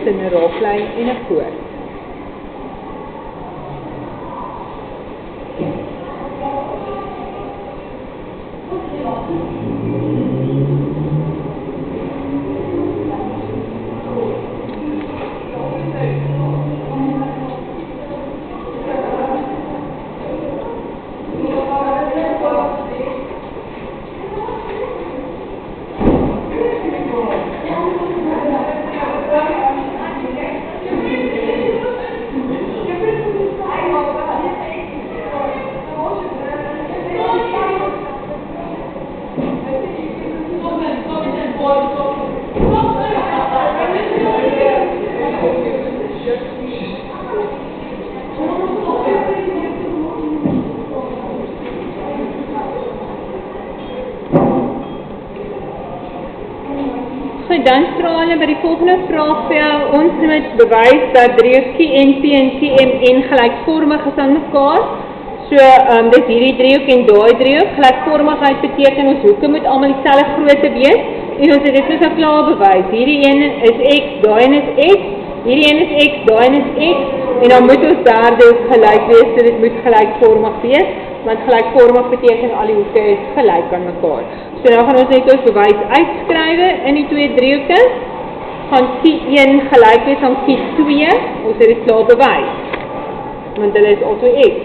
tussen 'n raaklyn en 'n koord. Dan vra hulle by die volgende vraag vir jou, ons moet bewys dat driehoek QNP en QMN gelijkvormig is aan mekaar. So, dis hierdie driehoek en daai driehoek. Gelijkvormigheid beteken ons hoeke moet almal dieselfde grootte wees. En ons het dit soos al klaar bewys. Hierdie een is X, daai een is X, hierdie een is X, daai een is X. En dan moet ons derde ook gelijk wees, so dit moet gelijkvormig wees. Want gelijkvormig beteken al die hoeke is gelijk aan mekaar. So nou gaan ons net ons bewys uitskrywe in die twee driehoeke. Gaan Q1 gelijk wees aan Q2, ons het dit klaar bewys. Want hulle is altyd X.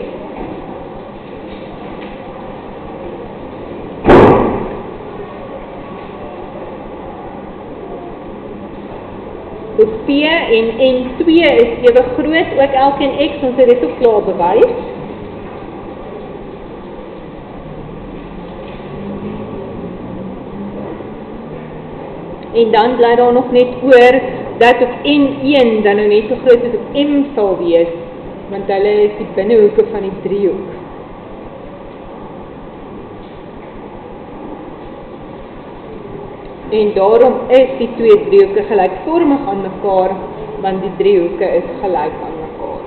Op P en N2 is ewe groot, ook elkeen X, ons het dit ook klaar bewys. En dan bly daar nog net oor dat op N1 dan nou net so groot as op M sal wees, want hulle is die binnehoeke van die driehoek. En daarom is die twee driehoeke gelijkvormig aan mekaar, want die driehoeke is gelijk aan mekaar.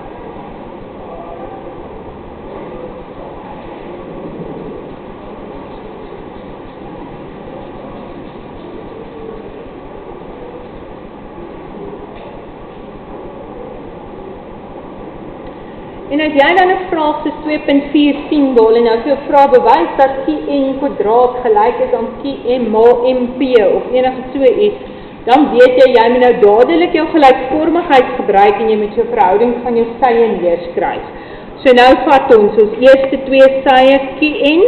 En as jy dan 'n vraag soos 2.4 sien wil en nou vir jou vraag bewys dat Qn kwadraat gelyk is aan Qm maal Mp of enige so iets, dan weet jy moet nou dadelik jou gelykvormigheid gebruik en jy moet jou verhouding van jou sye neerskryf. So nou vat ons eerste twee sye Qn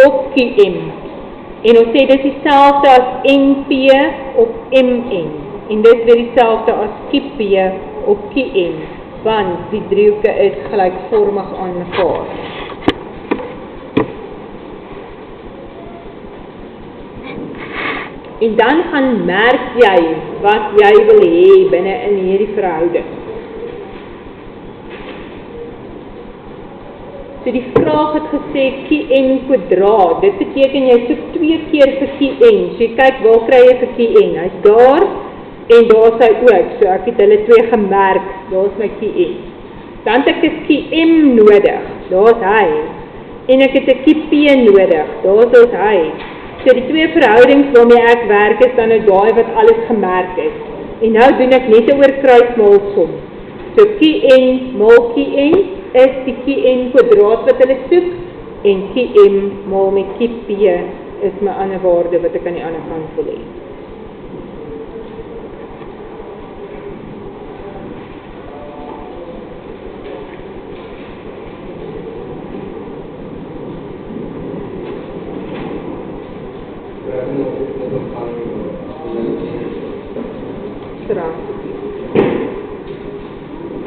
op Qm. En ons sê dit is dieselfde as Np op Mn. En dit is weer dieselfde as Qp op Qn. Want die driehoeke is gelijkvormig aan mekaar. En dan gaan merk jy wat jy wil hê binne in hierdie verhouding. So die vraag het gesê Qn kwadraat, dit beteken jy soek 2 keer vir Qn, so jy kyk waar kry jy vir Qn, hy is daar, en daar is hy ook, so ek het hulle twee gemerk, daar is my Qn. Dan het ek 'n Qm nodig, daar is hy. En ek het 'n Qp nodig, daar is hy. So die twee verhoudings waarmee ek werk is dan nou daai wat alles gemerk is. En nou doen ek net 'n oorkruismaalsom. So Qn maal Qn is die Qn kwadraat wat hulle soek, en Qm maal met Qp is my ander waarde wat ek aan die ander kant wil hê.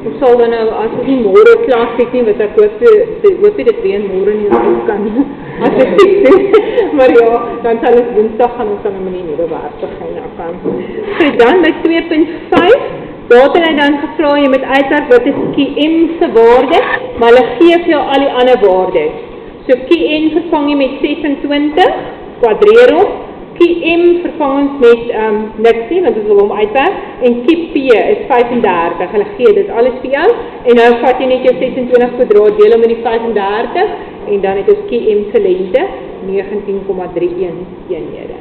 Ek sal dan nou, as ek nie môre klas het nie, wat ek hoop dit weer môre nie kan, as ek sê, maar ja, dan sal ons woensdag gaan ons dan met die nuwe werk begin. So dan by 2.5, daar het hy dan gevra, jy moet uitwerk wat is Qm se waarde, maar hulle gee vir jou al die ander waardes. So Qn vervang jy met 26, kwadreer hom, Qm vervang ons met niks nie, want ons wil hom uitwerk, en Qp is 35, hulle gee dit alles vir jou, en nou vat jy net jou 26 kwadraat, deel hom met die 35, en dan het ons Qm se lengte, 19,31 eenhede.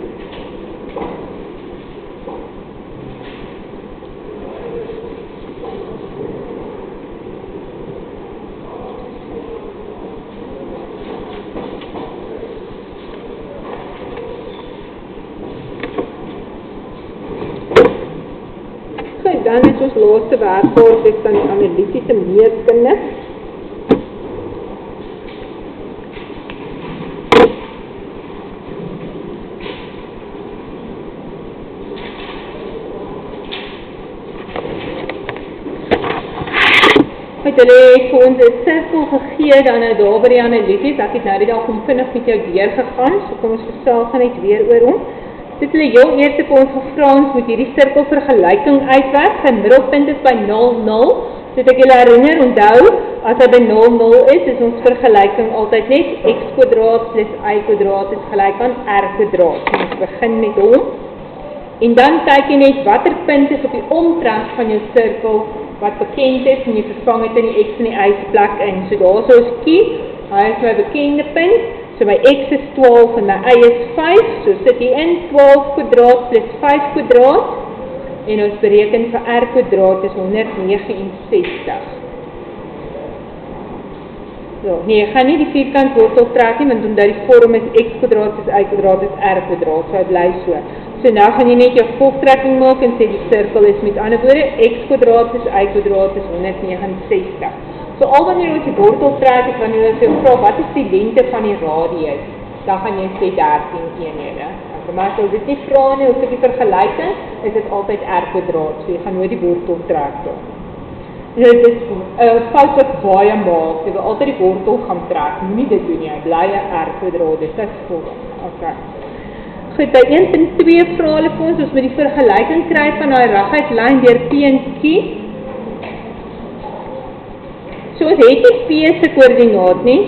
dan is ons laaste werkwoord is dan die analitiese meetkunde. Hulle het vir ons 'n sirkel gegee dan nou daar by die Analities. Ek het nou die dag om vinnig met jou deurgegaan, so kom ons gesels net weer oor hom. Dit hulle heel eers vir ons gevra ons moet hierdie sirkel vergelyking uitwerk. Sy middelpunt is by 0,0. So ek julle herinner, onthou, as hy by 0,0 is ons vergelyking altyd net x² plus y² is gelyk aan r². So ons begin met hom. En dan kyk jy net watter punt is op die omtrek van jou sirkel wat bekend is en jy vervang het in die x en die y se plek in. So daar is kies, hy is my bekende punt. So my x is 12 en my y is 5. So sit jy in 12² plus 5² en ons bereken vir r² is 169. So, nee, ek gaan nie die vierkant wortel trek nie, want omdat die vorm is x² plus y² is r², so hy bly so. So nou gaan jy net jou voltrekking maak en sê die sirkel is met ander woorde x² plus y² is 169. So al wanneer ons die wortel trek, is wanneer ons jou vra, wat is die lengte van die radius? Dan gaan jy sê 13 eenhede. Maar as jy dit nie vra nie, of die vergelyking, is dit altyd r², so jy gaan nooit die wortel trek doen. Dit is fout wat baie maak, jy wil altyd die wortel gaan trek, nie dit doen nie, hy bly 'n r², dit is volgende. Okay. Goed, by 1.2 vra hulle vir ons moet die vergelyking kry van die reguitlyn deur P en Q. So ons het nie P se koördinaat nie,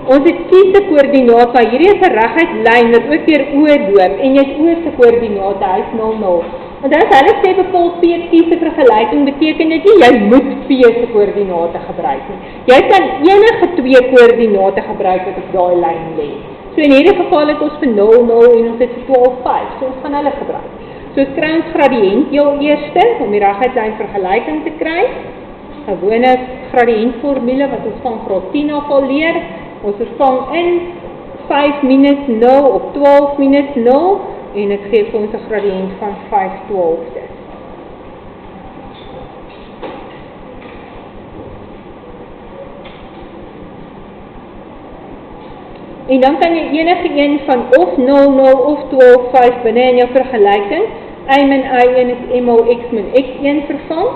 ons het Q se koördinaat, maar hierdie is 'n reguitlyn wat ook deur O loop, en jy het O se koördinaat, hy is 0,0. Want as hulle sê bepaal P Q se vergelyking, beteken dit nie, jy moet P se koördinate gebruik nie. Jy kan enige twee koördinate gebruik wat op daai lyn lê. So in hierdie geval het ons vir 0,0 en ons het vir 12,5, so ons gaan hulle gebruik. So ons kry ons gradiënt heel eerste, om die reguitlyn vergelyking te kry. Gewone gradiëntformule wat ons van graad 10 af al leer. Ons vervang in 5 minus 0 op 12 minus 0 en dit gee vir ons 'n gradiënt van 5/12. En dan kan jy enige een van of 0,0 of 12,5 binne in jou vergelyking, y min y1 is m al x min x1 vervang,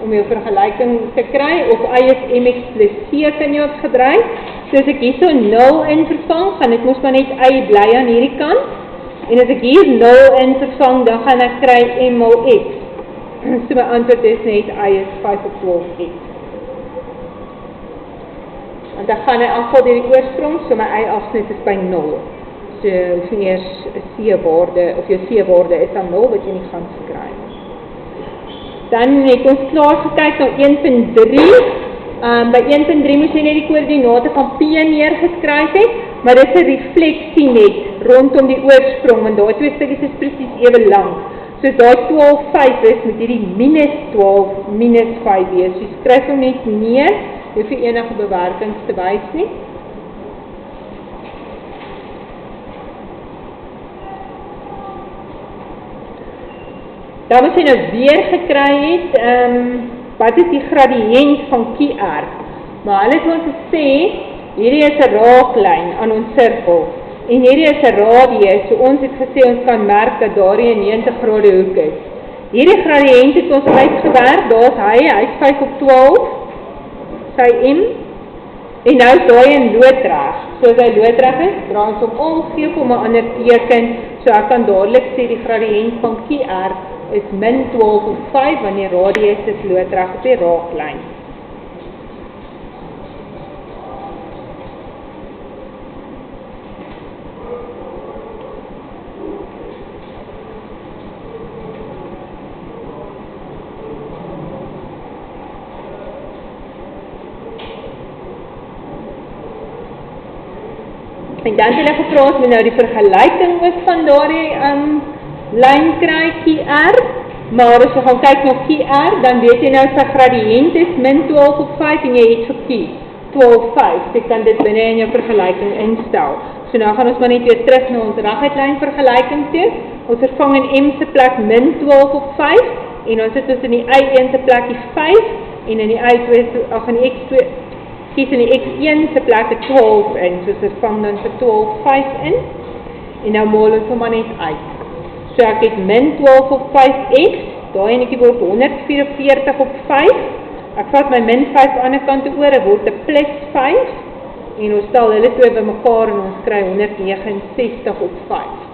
om jou vergelyking te kry, of y is mx plus c kan jy ook gebruik. So as ek hier so 0 in vervang, gaan ek mos maar net y bly aan hierdie kant, en as ek hier 0 in vervang, dan gaan ek kry m al x. So my antwoord is net y is 5/12x. Want dan gaan hy afval deur die oorsprong, so my y-afsnit is by 0. So hoef nie eers 'n c-waarde, of jou c-waarde is dan 0, wat jy nie gaan skryf. Dan het ons klaar gekyk na 1.3. By 1.3 moet jy net die koördinate van P neergeskryf het, maar dit is 'n refleksie net rondom die oorsprong, want daai twee stukkies is presies ewe lank. So as daai 12,5 is, moet hierdie minus 12 minus 5 wees. So skryf hom net neer, jy hoef nie enige bewerkings te wys nie. Dan moet jy nou weer gekry het, wat is die gradiënt van QR? Maar hulle het ons gesê, hierdie is 'n raaklyn aan ons sirkel, en hierdie is 'n radius, so ons het gesê ons kan merk dat daar 'n 90 grade hoek is. Hierdie gradiënt het ons uitgewerk, daar is hy is 5/12, sy m, en nou is daai in loodreg. So as hy loodreg is, draai ons hom om, gee hom 'n ander teken, so ek kan dadelik sê die gradiënt van QR is min 12/5, want die radius is loodreg op die raaklyn. En dan het hulle gevra as nou die vergelyking ook van daardie lyn kry QR, maar as jy gaan kyk na QR, dan weet jy nou sy gradiënt is min 12/5 en jy het gekies 12/5, so jy kan dit binne in jou vergelyking instel. So nou gaan ons maar net weer terug na ons reguitlyn vergelyking toe. Ons vervang in m se plek min 12/5 en ons sit ons in die y1 se plek die 5, en in die y2, ag in die x2, kies in die x1 se plek 12 in, soos ons vang dan vir 12, 5 in, en nou maal ons hom maar net uit. So ek het min 12 op 5x, daai enetjie word 144 op 5, ek vat my min 5 aan die kant oor, dit word 'n plus 5, en ons stel hulle twee bymekaar en ons kry 169 op 5.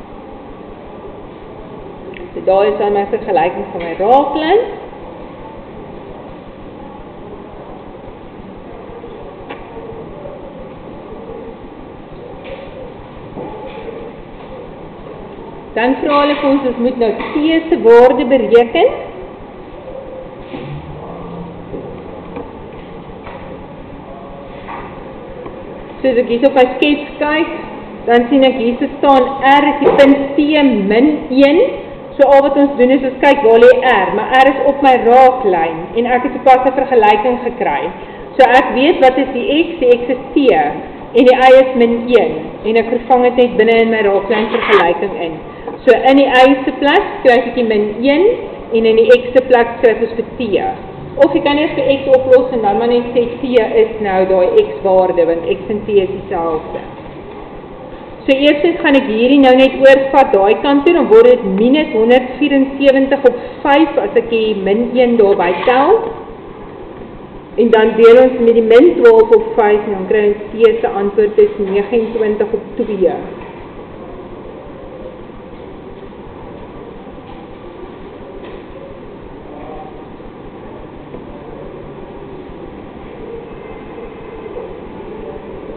So daar is dan my vergelyking van my raaklyn. Dan vra hulle vir ons moet nou T se waarde bereken. So as ek hier op my skets kyk, dan sien ek hier staan R is die punt T min 1. So al wat ons doen is ons kyk waar lê R, maar R is op my raaklyn en ek het sopas 'n vergelyking gekry. So ek weet wat is die X is T en die Y is min 1 en ek vervang dit net binne in my raaklyn vergelyking in. So in die Y se plek skryf ek die min 1 en in die X se plek skryf ons vir T. Of jy kan eers vir X oplos en dan maar net sê T is nou daai X waarde, want X en T is dieselfde. So eerstens gaan ek hierdie nou net oorvat daai kant toe, dan word dit minus 174 op 5 as ek die min 1 daarby tel. En dan deel ons met die min 12 op 5 en dan kry ons T se antwoord is 29 op 2.